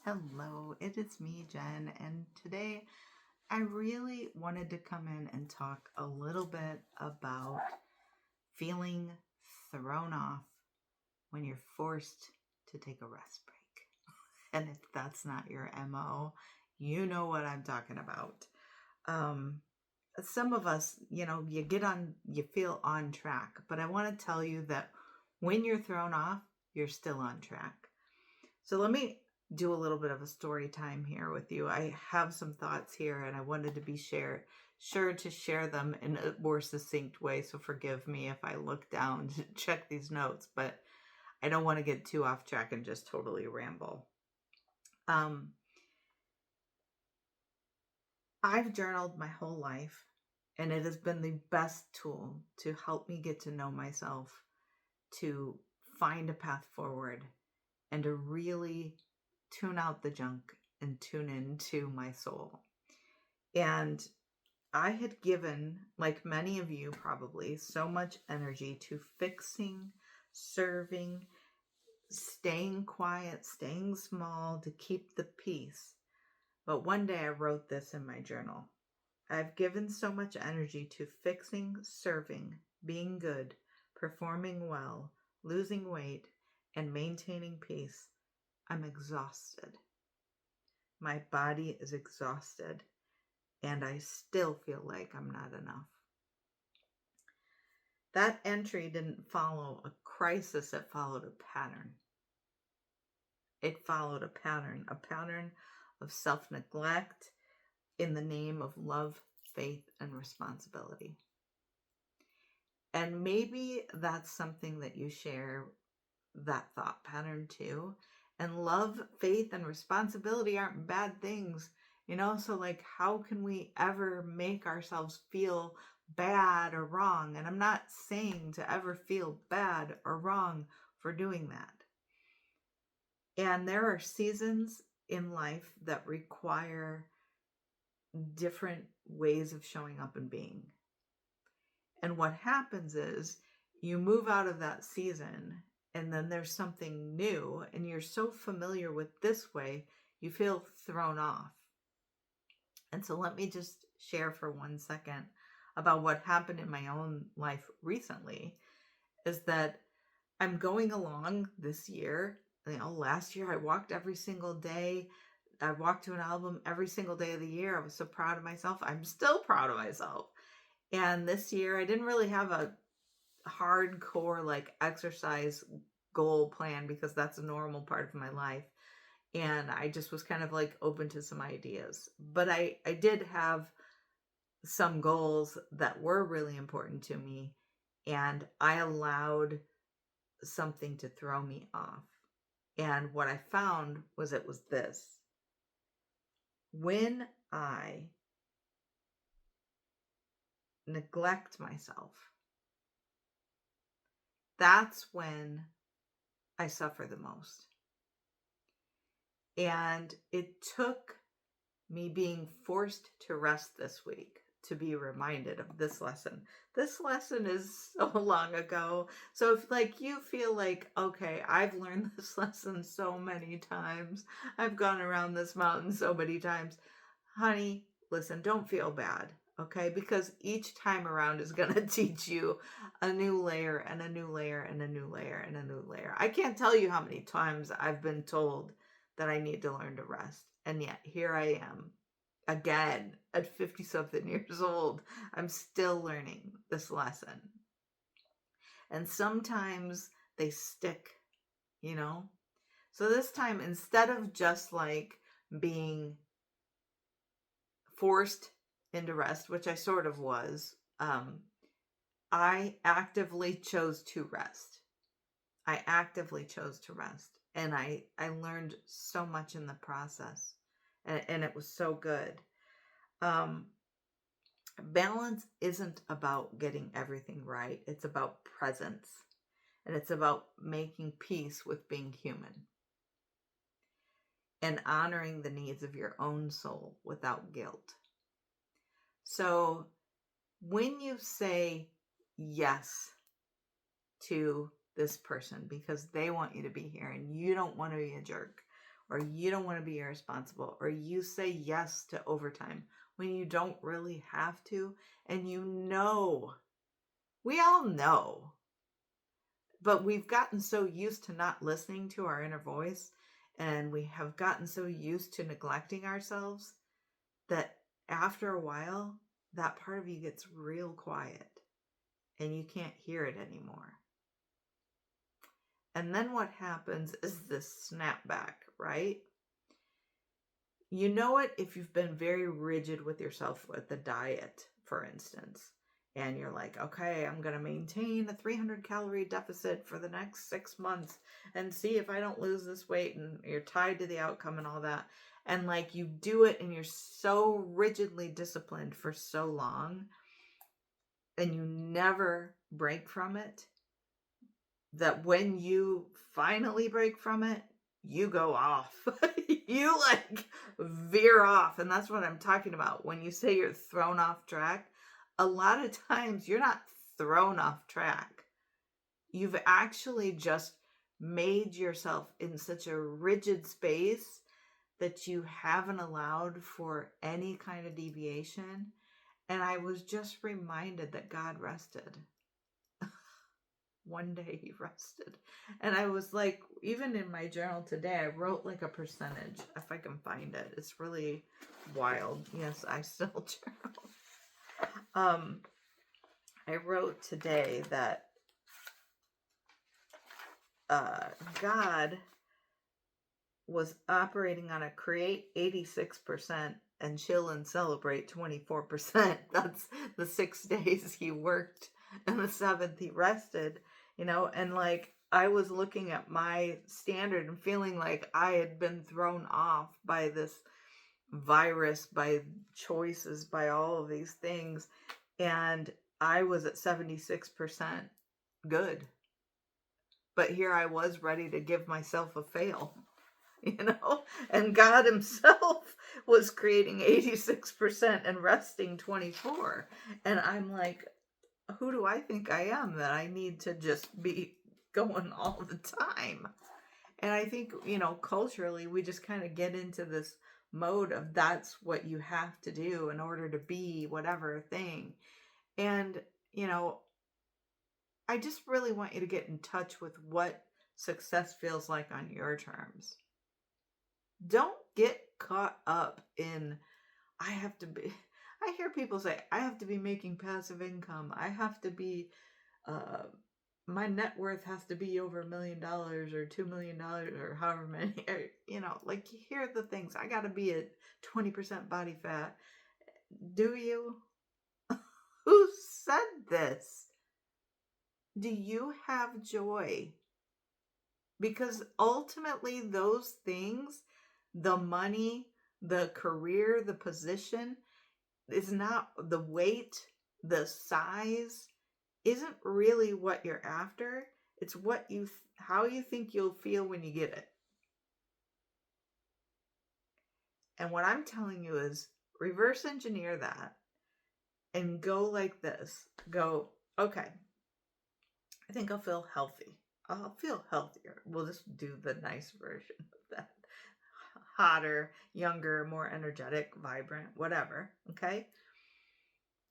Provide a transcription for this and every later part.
Hello, it is me, Jen, and today I really wanted to come in and talk a little bit about feeling thrown off when you're forced to take a rest break. And if that's not your MO, you know what I'm talking about. Um, some of us, you feel on track, but I want to tell you that when you're thrown off, you're still on track. So let me do a little bit of a story time here with you. I have some thoughts here and I wanted to be sure to share them in a more succinct way. So forgive me if I look down to check these notes, but I don't want to get too off track and just totally ramble. Um, I've journaled my whole life and it has been the best tool to help me get to know myself, to find a path forward, and to really tune out the junk and tune into my soul. And I had given, like many of you probably, so much energy to fixing, serving, staying quiet, staying small to keep the peace. But one day I wrote this in my journal. I've given so much energy to fixing, serving, being good, performing well, losing weight, and maintaining peace. I'm exhausted. My body is exhausted, and I still feel like I'm not enough. That entry didn't follow a crisis, it followed a pattern. It followed a pattern of self neglect in the name of love, faith, and responsibility. And maybe that's something that you share that thought pattern too. And love, faith, and responsibility aren't bad things, So, like, how can we ever make ourselves feel bad or wrong? And I'm not saying to ever feel bad or wrong for doing that. And there are seasons in life that require different ways of showing up and being. And what happens is you move out of that season and then there's something new and you're so familiar with this way, you feel thrown off. And so let me just share for 1 second about what happened in my own life recently is that I'm going along this year. Last year I walked every single day. I walked to an album every single day of the year. I was so proud of myself. I'm still proud of myself. And this year I didn't really have a hardcore like exercise goal plan because that's a normal part of my life. And I just was kind of like open to some ideas. But I did have some goals that were really important to me. And I allowed something to throw me off. And what I found was it was this. When I neglect myself, that's when I suffer the most. And it took me being forced to rest this week to be reminded of this lesson. This lesson is so long ago. So if like you feel like, okay, I've learned this lesson so many times. I've gone around this mountain so many times. Honey, listen, don't feel bad. Okay, because each time around is going to teach you a new layer and a new layer and a new layer and a new layer. I can't tell you how many times I've been told that I need to learn to rest. And yet here I am again at 50 something years old. I'm still learning this lesson. And sometimes they stick, you know? So this time, instead of just like being forced into rest, which I sort of was, I actively chose to rest. I actively chose to rest. And I learned so much in the process. And it was so good. Balance isn't about getting everything right. It's about presence. And it's about making peace with being human. And honoring the needs of your own soul without guilt. So when you say yes to this person because they want you to be here and you don't want to be a jerk, or you don't want to be irresponsible, or you say yes to overtime when you don't really have to, and we all know, but we've gotten so used to not listening to our inner voice, and we have gotten so used to neglecting ourselves that after a while, that part of you gets real quiet and you can't hear it anymore. And then what happens is this snapback, right? You know it if you've been very rigid with yourself with the diet, for instance, and you're like, okay, I'm going to maintain a 300 calorie deficit for the next 6 months and see if I don't lose this weight, and you're tied to the outcome and all that. And like you do it and you're so rigidly disciplined for so long and you never break from it, that when you finally break from it, you go off. You like veer off. And that's what I'm talking about. When you say you're thrown off track, a lot of times you're not thrown off track. You've actually just made yourself in such a rigid space that you haven't allowed for any kind of deviation. And I was just reminded that God rested. One day he rested. And I was like, even in my journal today, I wrote like a percentage, if I can find it. It's really wild. Yes, I still journal. I wrote today that God was operating on a create 86% and chill and celebrate 24%. That's the 6 days he worked, and the 7th he rested, and like I was looking at my standard and feeling like I had been thrown off by this virus, by choices, by all of these things, and I was at 76% good. But here I was ready to give myself a fail. And God himself was creating 86% and resting 24%. And I'm like, who do I think I am that I need to just be going all the time? And I think, culturally, we just kind of get into this mode of that's what you have to do in order to be whatever thing. And, I just really want you to get in touch with what success feels like on your terms. Don't get caught up in, I hear people say, I have to be making passive income. I have to be, my net worth has to be over $1 million or $2 million or however many, like you hear the things. I got to be at 20% body fat. Do you? Who said this? Do you have joy? Because ultimately those things, the money, the career, the position, is not the weight, the size, isn't really what you're after. It's how you think you'll feel when you get it. And what I'm telling you is reverse engineer that and go like this. Go, okay, I think I'll feel healthy. I'll feel healthier. We'll just do the nice version of that. Hotter, younger, more energetic, vibrant, whatever. Okay?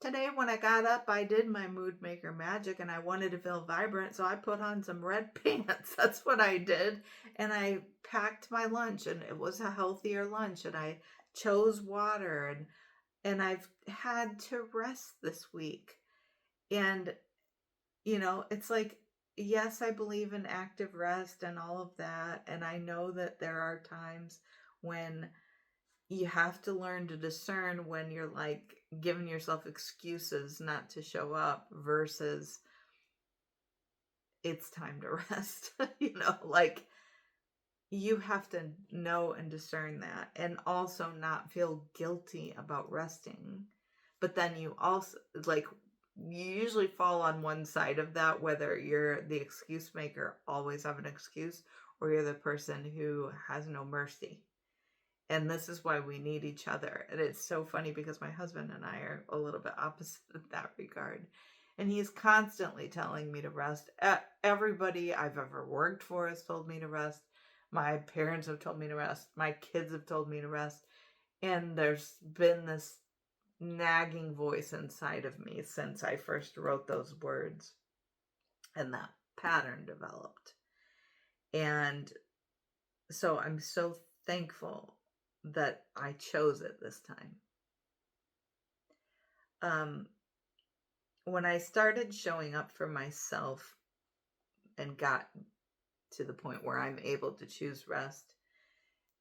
Today when I got up, I did my mood maker magic and I wanted to feel vibrant, so I put on some red pants. That's what I did. And I packed my lunch, and it was a healthier lunch, and I chose water, and I've had to rest this week. And it's like, yes, I believe in active rest and all of that. And I know that there are times when you have to learn to discern when you're like giving yourself excuses not to show up versus it's time to rest. Like you have to know and discern that, and also not feel guilty about resting. But then you also, like, you usually fall on one side of that, whether you're the excuse maker, always have an excuse, or you're the person who has no mercy. And this is why we need each other. And it's so funny because my husband and I are a little bit opposite in that regard. And he's constantly telling me to rest. Everybody I've ever worked for has told me to rest. My parents have told me to rest. My kids have told me to rest. And there's been this nagging voice inside of me since I first wrote those words. And that pattern developed. And so I'm so thankful that I chose it this time. When I started showing up for myself and got to the point where I'm able to choose rest,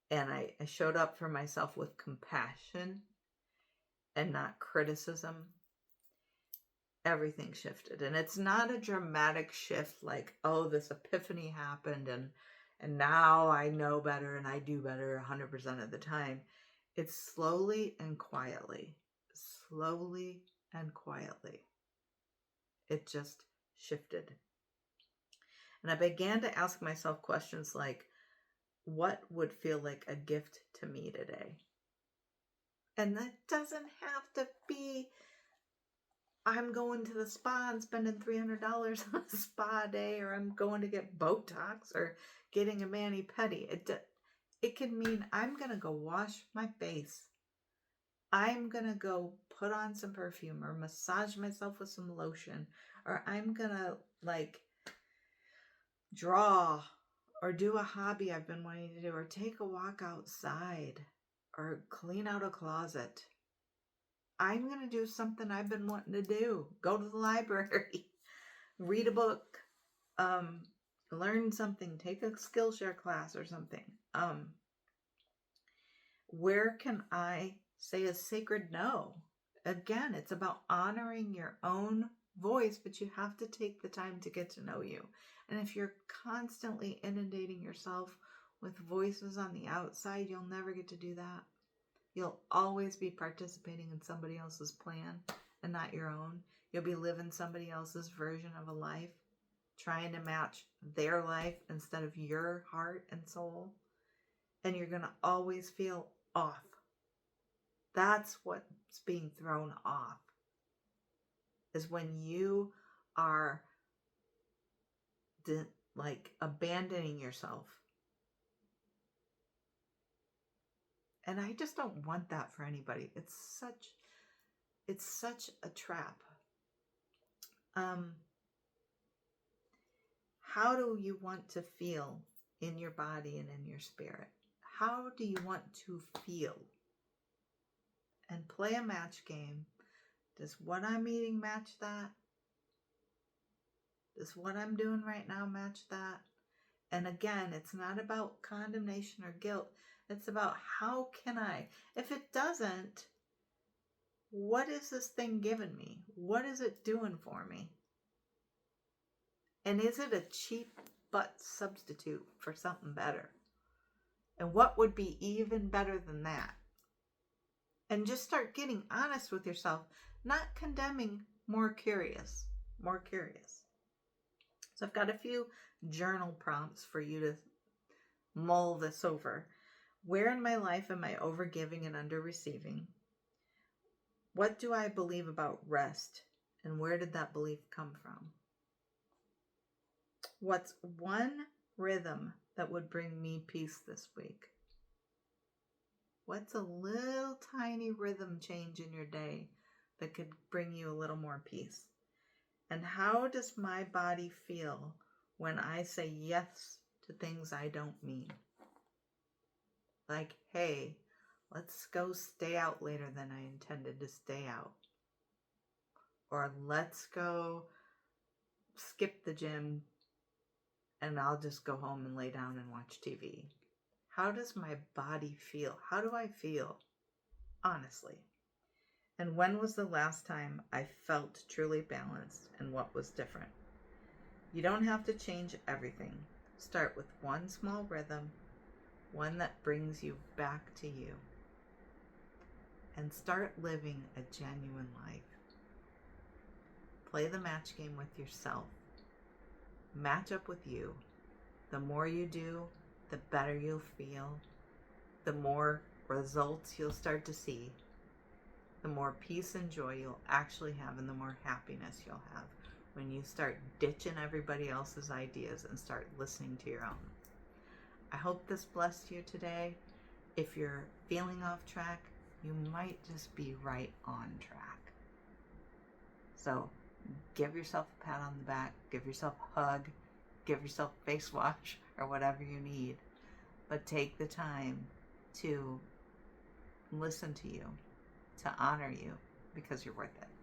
and I showed up for myself with compassion and not criticism, everything shifted. And it's not a dramatic shift like, oh, this epiphany happened and now I know better and I do better 100% of the time. It's slowly and quietly. It just shifted. And I began to ask myself questions like, what would feel like a gift to me today? And that doesn't have to be, I'm going to the spa and spending $300 on a spa day, or I'm going to get Botox or getting a mani-pedi. It can mean I'm going to go wash my face. I'm going to go put on some perfume or massage myself with some lotion, or I'm going to draw or do a hobby I've been wanting to do, or take a walk outside or clean out a closet. I'm going to do something I've been wanting to do. Go to the library, read a book, learn something, take a Skillshare class or something. Where can I say a sacred no? Again, it's about honoring your own voice, but you have to take the time to get to know you. And if you're constantly inundating yourself with voices on the outside, you'll never get to do that. You'll always be participating in somebody else's plan and not your own. You'll be living somebody else's version of a life, trying to match their life instead of your heart and soul. And you're going to always feel off. That's what's being thrown off, is when you are abandoning yourself. And I just don't want that for anybody. It's such a trap. How do you want to feel in your body and in your spirit? How do you want to feel? And play a match game. Does what I'm eating match that? Does what I'm doing right now match that? And again, it's not about condemnation or guilt. It's about how can I? If it doesn't, what is this thing giving me? What is it doing for me? And is it a cheap butt substitute for something better? And what would be even better than that? And just start getting honest with yourself, not condemning, more curious. So I've got a few journal prompts for you to mull this over. Where in my life am I overgiving and under-receiving? What do I believe about rest? And where did that belief come from? What's one rhythm that would bring me peace this week? What's a little tiny rhythm change in your day that could bring you a little more peace? And how does my body feel when I say yes to things I don't mean? Like, hey, let's go stay out later than I intended to stay out. Or let's go skip the gym and I'll just go home and lay down and watch TV. How does my body feel? How do I feel? Honestly. And when was the last time I felt truly balanced, and what was different? You don't have to change everything. Start with one small rhythm, one that brings you back to you. And start living a genuine life. Play the match game with yourself. Match up with you. The more you do, the better you'll feel. The more results you'll start to see. The more peace and joy you'll actually have, and the more happiness you'll have when you start ditching everybody else's ideas and start listening to your own. I hope this blessed you today. If you're feeling off track, you might just be right on track. So give yourself a pat on the back, give yourself a hug, give yourself a face wash or whatever you need. But take the time to listen to you, to honor you, because you're worth it.